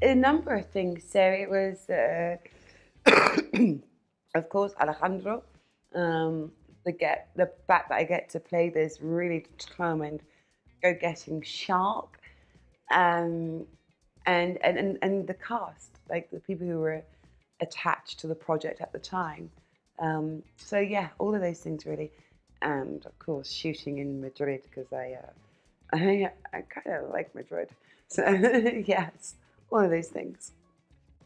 A number of things. So it was, of course, Alejandro. The fact that I get to play this really determined, go-getting shark, and the cast, like the people who were attached to the project at the time. So yeah, all of those things really, and of course shooting in Madrid because I kind of like Madrid. So yes, all of those things.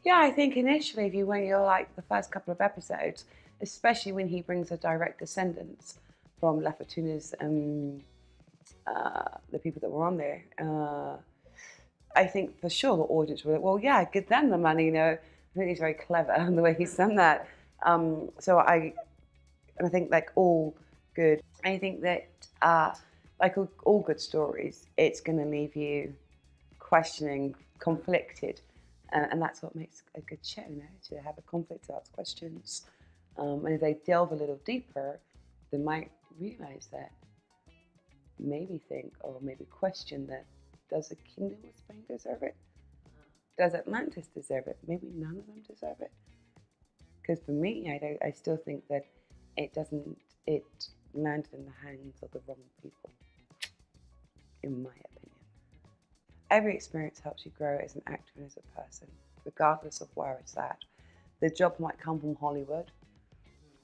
Yeah, I think initially, when you're like the first couple of episodes, especially when he brings a direct descendants from La Fortuna's, the people that were on there, I think for sure the audience were like, well, yeah, give them the money, you know. I think he's very clever in the way he's done that. So I think like all good. I think that like all good stories, it's going to leave you questioning, conflicted. And that's what makes a good show, you know, to have a conflict, to ask questions. And if they delve a little deeper, they might realize that, maybe think, or maybe question that, does the Kingdom of Spain deserve it? Does Atlantis deserve it? Maybe none of them deserve it. Because for me, I still think that it landed in the hands of the wrong people, in my opinion. Every experience helps you grow as an actor and as a person, regardless of where it's at. The job might come from Hollywood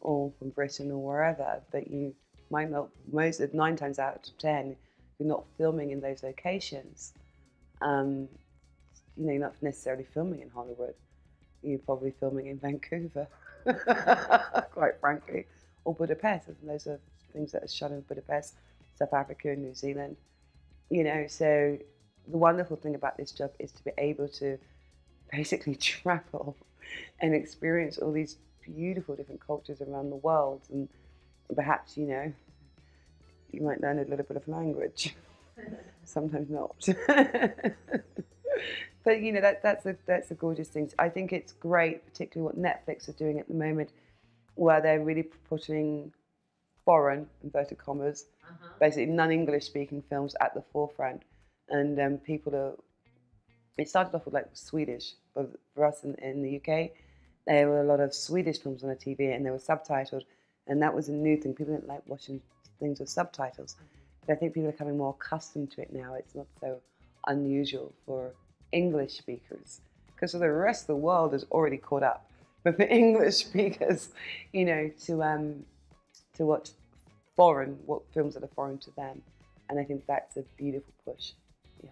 or from Britain or wherever, but you might not, 9 times out of 10, you're not filming in those locations. You know, you're not necessarily filming in Hollywood. You're probably filming in Vancouver, quite frankly, or Budapest. And those are things that are shot in Budapest, South Africa, New Zealand. You know, so the wonderful thing about this job is to be able to basically travel and experience all these beautiful different cultures around the world, and perhaps, you know, you might learn a little bit of language, sometimes not. But you know, that's a gorgeous thing. I think it's great, particularly what Netflix are doing at the moment, where they're really putting foreign, inverted commas, basically non-English speaking films at the forefront. And people are, it started off with like Swedish, but for us in the UK, there were a lot of Swedish films on the TV and they were subtitled, and that was a new thing. People didn't like watching things with subtitles. But I think people are becoming more accustomed to it now. It's not so unusual for English speakers, because the rest of the world is already caught up. But for English speakers, you know, to watch what films that are foreign to them. And I think that's a beautiful push. Yeah.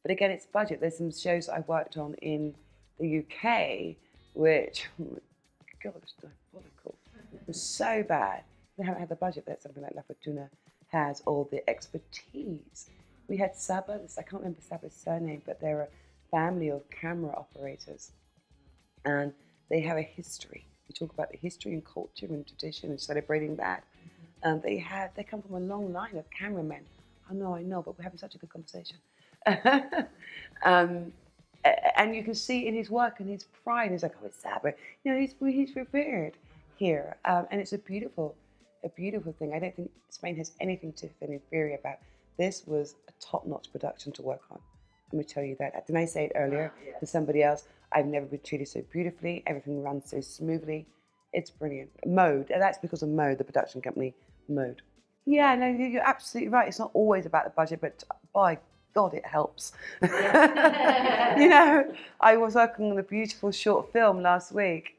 But again, it's budget. There's some shows I worked on in the UK, which, oh my God, it's diabolical. It was so bad. They haven't had the budget that something like La Fortuna has, or the expertise. We had Saba's, I can't remember Saba's surname, but they're a family of camera operators. And they have a history. We talk about the history and culture and tradition and celebrating that. They come from a long line of cameramen. I know, but we're having such a good conversation. And you can see in his work and his pride. He's like, oh, it's Saba. You know, he's revered here, and it's a beautiful thing. I don't think Spain has anything to feel inferior about. This was a top-notch production to work on. Let me tell you that. Didn't I say it earlier to somebody else? I've never been treated so beautifully. Everything runs so smoothly. It's brilliant. Mode, and that's because of Mode, the production company, Mode. Yeah, no, you're absolutely right. It's not always about the budget, but by God, it helps. You know, I was working on a beautiful short film last week,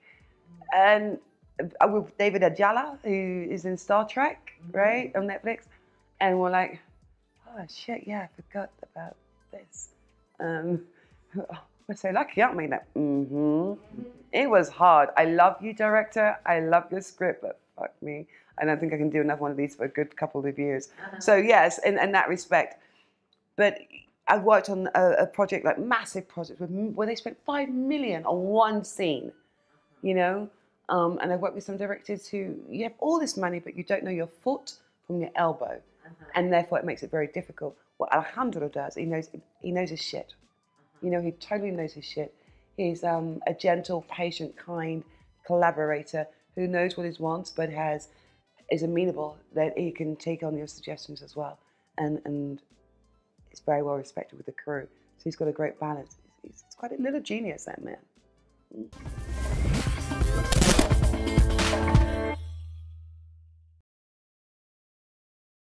and with David Ajala, who is in Star Trek, right, on Netflix, and we're like, oh shit, yeah, I forgot about this. We're so lucky, aren't we? Like, It was hard. I love you, director. I love your script, but fuck me. I don't think I can do another one of these for a good couple of years. So yes, in that respect. But I worked on a project, like massive project, where they spent $5 million on one scene, you know? And I worked with some directors who, you have all this money, but you don't know your foot from your elbow. And therefore it makes it very difficult. What Alejandro does, he knows his shit. You know, he totally knows his shit. He's a gentle, patient, kind collaborator who knows what he wants, but has is amenable, that he can take on your suggestions as well, and he's very well respected with the crew. So he's got a great balance. He's quite a little genius, that man.